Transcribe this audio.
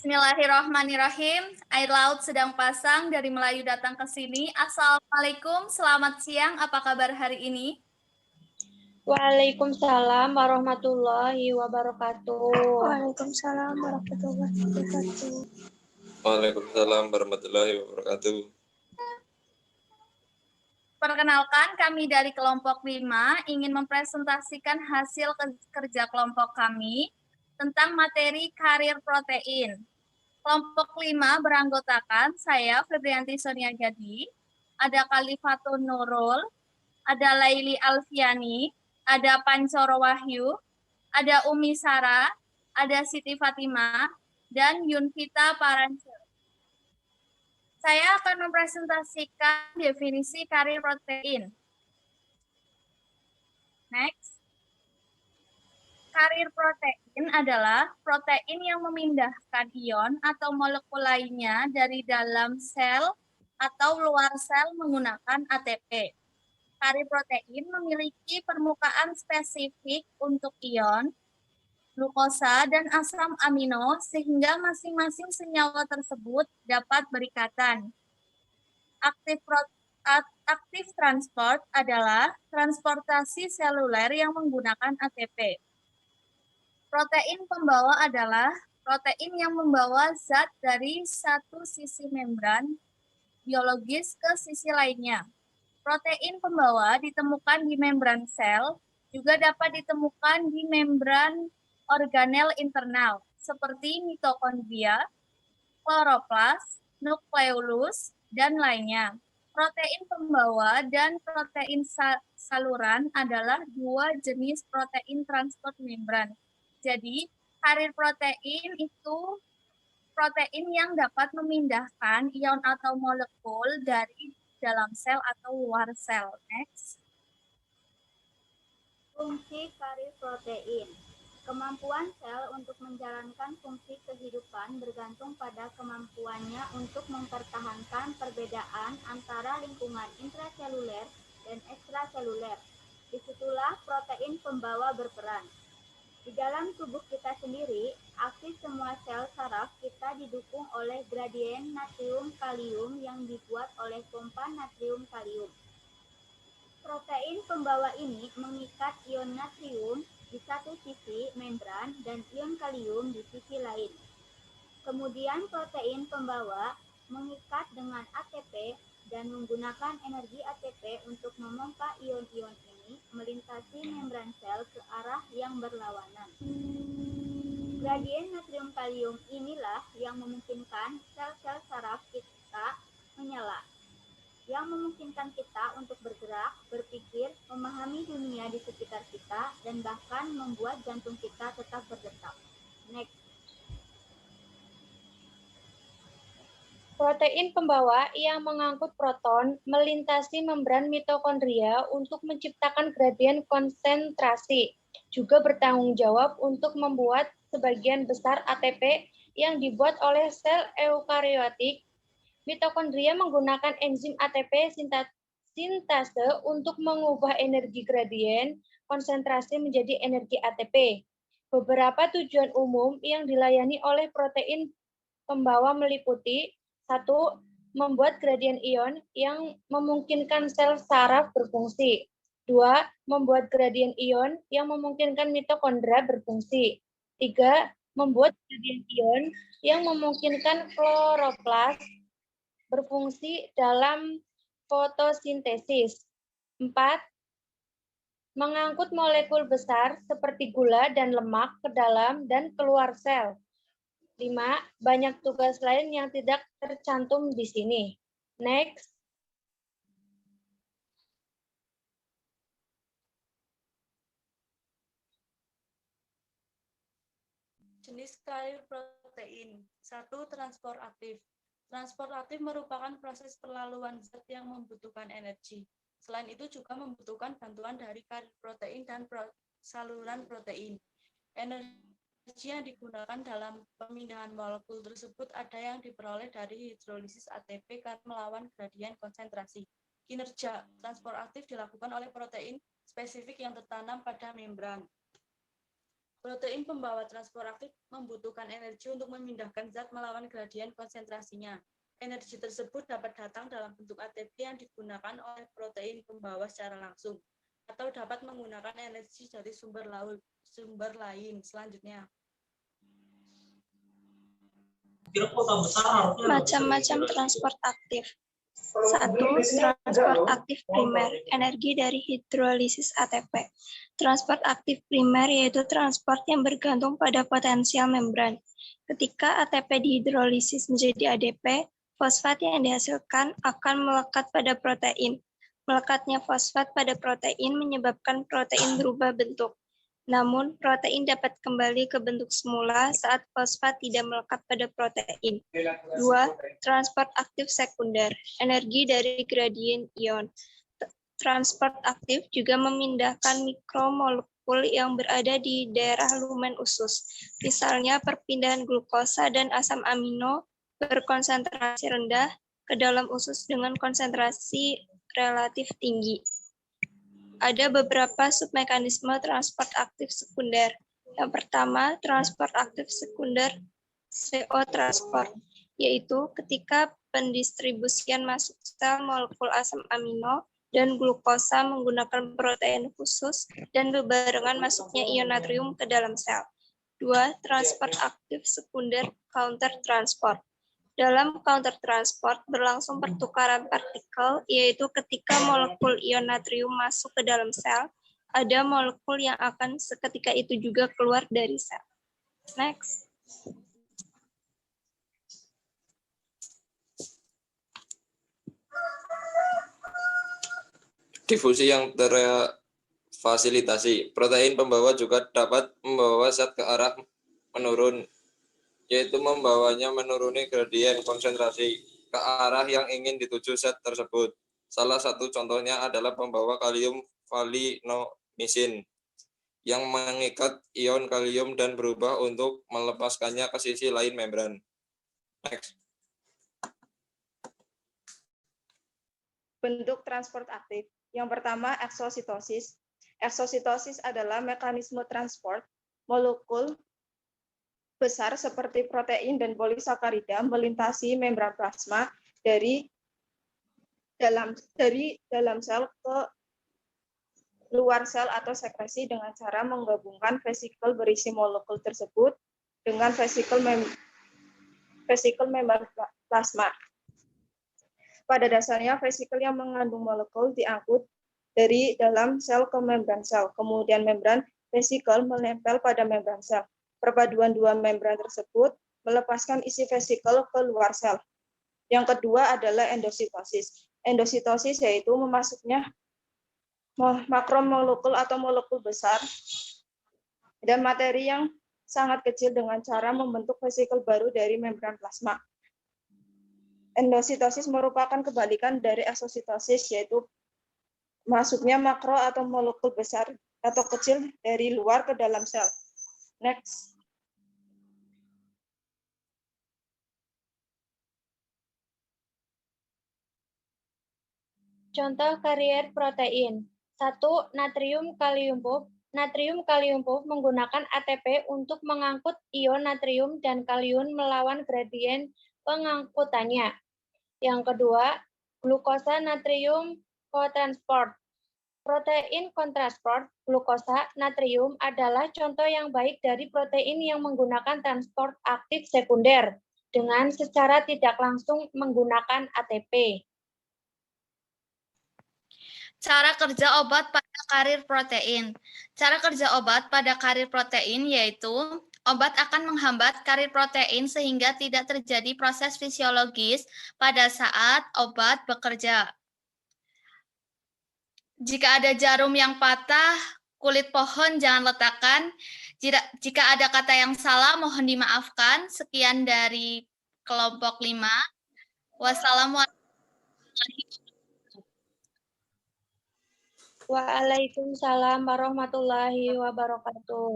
Bismillahirrahmanirrahim. Air laut sedang pasang dari Melayu datang ke sini. Assalamualaikum, selamat siang. Apa kabar hari ini? Waalaikumsalam warahmatullahi wabarakatuh. Waalaikumsalam warahmatullahi wabarakatuh. Waalaikumsalam warahmatullahi wabarakatuh. Perkenalkan, kami dari kelompok 5 ingin mempresentasikan hasil kerja kelompok kami tentang materi karir protein. Kelompok 5 beranggotakan saya, Febrianti Sonia Gadi, ada Kalifatun Nurul, ada Laili Alfiani, ada Pancoro Wahyu, ada Umi Sara, ada Siti Fatimah, dan Yunvita Parance. Saya akan mempresentasikan definisi karir protein. Next. Karir protein adalah protein yang memindahkan ion atau molekul lainnya dari dalam sel atau luar sel menggunakan ATP. Karir protein memiliki permukaan spesifik untuk ion, glukosa, dan asam amino sehingga masing-masing senyawa tersebut dapat berikatan. Aktif transport adalah transportasi seluler yang menggunakan ATP. Protein pembawa adalah protein yang membawa zat dari satu sisi membran biologis ke sisi lainnya. Protein pembawa ditemukan di membran sel, juga dapat ditemukan di membran organel internal, seperti mitokondria, kloroplas, nukleolus, dan lainnya. Protein pembawa dan protein saluran adalah dua jenis protein transport membran. Jadi, karir protein itu protein yang dapat memindahkan ion atau molekul dari dalam sel atau luar sel. Next. Fungsi karir protein. Kemampuan sel untuk menjalankan fungsi kehidupan bergantung pada kemampuannya untuk mempertahankan perbedaan antara lingkungan intraseluler dan ekstraseluler. Disitulah protein pembawa berperan. Di dalam tubuh kita sendiri, aktif semua sel saraf kita didukung oleh gradien natrium-kalium yang dibuat oleh pompa natrium-kalium. Protein pembawa ini mengikat ion natrium di satu sisi membran dan ion kalium di sisi lain. Kemudian protein pembawa mengikat dengan ATP dan menggunakan energi ATP untuk memompa ion-ion ini melintasi membran sel ke arah yang berlawanan. Gradien natrium kalium inilah yang memungkinkan sel-sel saraf kita menyala, yang memungkinkan kita untuk bergerak, berpikir, memahami dunia di sekitar kita, dan bahkan membuat jantung kita tetap berdetak. Next. Protein pembawa yang mengangkut proton melintasi membran mitokondria untuk menciptakan gradien konsentrasi, juga bertanggung jawab untuk membuat sebagian besar ATP yang dibuat oleh sel eukariotik. Mitokondria menggunakan enzim ATP sintase untuk mengubah energi gradien konsentrasi menjadi energi ATP. Beberapa tujuan umum yang dilayani oleh protein pembawa meliputi: 1. Membuat gradien ion yang memungkinkan sel saraf berfungsi. 2. Membuat gradien ion yang memungkinkan mitokondria berfungsi. 3. Membuat gradien ion yang memungkinkan kloroplas berfungsi dalam fotosintesis. 4. Mengangkut molekul besar seperti gula dan lemak ke dalam dan keluar sel. 5. Banyak tugas lain yang tidak tercantum di sini. Next. Jenis karir protein. 1. Transport aktif. Transport aktif merupakan proses perlaluan zat yang membutuhkan energi. Selain itu juga membutuhkan bantuan dari karir protein dan saluran protein. Energi yang digunakan dalam pemindahan molekul tersebut ada yang diperoleh dari hidrolisis ATP karena melawan gradien konsentrasi. Kinerja transport aktif dilakukan oleh protein spesifik yang tertanam pada membran. Protein pembawa transport aktif membutuhkan energi untuk memindahkan zat melawan gradien konsentrasinya. Energi tersebut dapat datang dalam bentuk ATP yang digunakan oleh protein pembawa secara langsung, atau dapat menggunakan energi dari sumber lain. Selanjutnya, Macam-macam transport aktif. 1. Transport aktif primer, energi dari hidrolisis ATP. Transport aktif primer yaitu transport yang bergantung pada potensial membran. Ketika ATP dihidrolisis menjadi ADP, fosfat yang dihasilkan akan melekat pada protein. Melekatnya fosfat pada protein menyebabkan protein berubah bentuk. Namun, protein dapat kembali ke bentuk semula saat fosfat tidak melekat pada protein. 2. Transport aktif sekunder, energi dari gradien ion. Transport aktif juga memindahkan mikromolekul yang berada di daerah lumen usus. Misalnya, perpindahan glukosa dan asam amino berkonsentrasi rendah ke dalam usus dengan konsentrasi relatif tinggi. Ada beberapa submekanisme transport aktif sekunder. Yang pertama, transport aktif sekunder CO transport, yaitu ketika pendistribusian masuk sel molekul asam amino dan glukosa menggunakan protein khusus dan bebarengan masuknya ion natrium ke dalam sel. 2. Transport aktif sekunder counter transport. Dalam counter transport berlangsung pertukaran partikel, yaitu ketika molekul ion natrium masuk ke dalam sel, ada molekul yang akan seketika itu juga keluar dari sel. Next. Difusi yang terfasilitasi. Protein pembawa juga dapat membawa zat ke arah menurun, yaitu membawanya menuruni gradien konsentrasi ke arah yang ingin dituju zat tersebut. Salah satu contohnya adalah pembawa kalium valinomisin yang mengikat ion kalium dan berubah untuk melepaskannya ke sisi lain membran. Next. Bentuk transport aktif. Yang pertama, eksositosis. Eksositosis adalah mekanisme transport molekul besar seperti protein dan polisakarida melintasi membran plasma dari dalam sel ke luar sel atau sekresi dengan cara menggabungkan vesikel berisi molekul tersebut dengan vesikel membran plasma. Pada dasarnya, vesikel yang mengandung molekul diangkut dari dalam sel ke membran sel, kemudian membran vesikel menempel pada membran sel. Perpaduan dua membran tersebut melepaskan isi vesikel ke luar sel. Yang kedua adalah endositosis. Endositosis yaitu memasuknya makromolekul atau molekul besar dan materi yang sangat kecil dengan cara membentuk vesikel baru dari membran plasma. Endositosis merupakan kebalikan dari eksositosis, yaitu masuknya makro atau molekul besar atau kecil dari luar ke dalam sel. Next. Contoh karier protein. 1. Natrium kalium puff. Natrium kalium puff menggunakan ATP untuk mengangkut ion natrium dan kalium melawan gradien pengangkutannya. Yang kedua, glukosa natrium cotransport. Protein kontransport glukosa natrium adalah contoh yang baik dari protein yang menggunakan transport aktif sekunder dengan secara tidak langsung menggunakan ATP. Cara kerja obat pada karir protein. Cara kerja obat pada karir protein yaitu obat akan menghambat karir protein sehingga tidak terjadi proses fisiologis pada saat obat bekerja. Jika ada jarum yang patah, kulit pohon jangan letakkan. Jika ada kata yang salah, mohon dimaafkan. Sekian dari kelompok 5. Wassalamualaikum. Waalaikumsalam warahmatullahi wabarakatuh.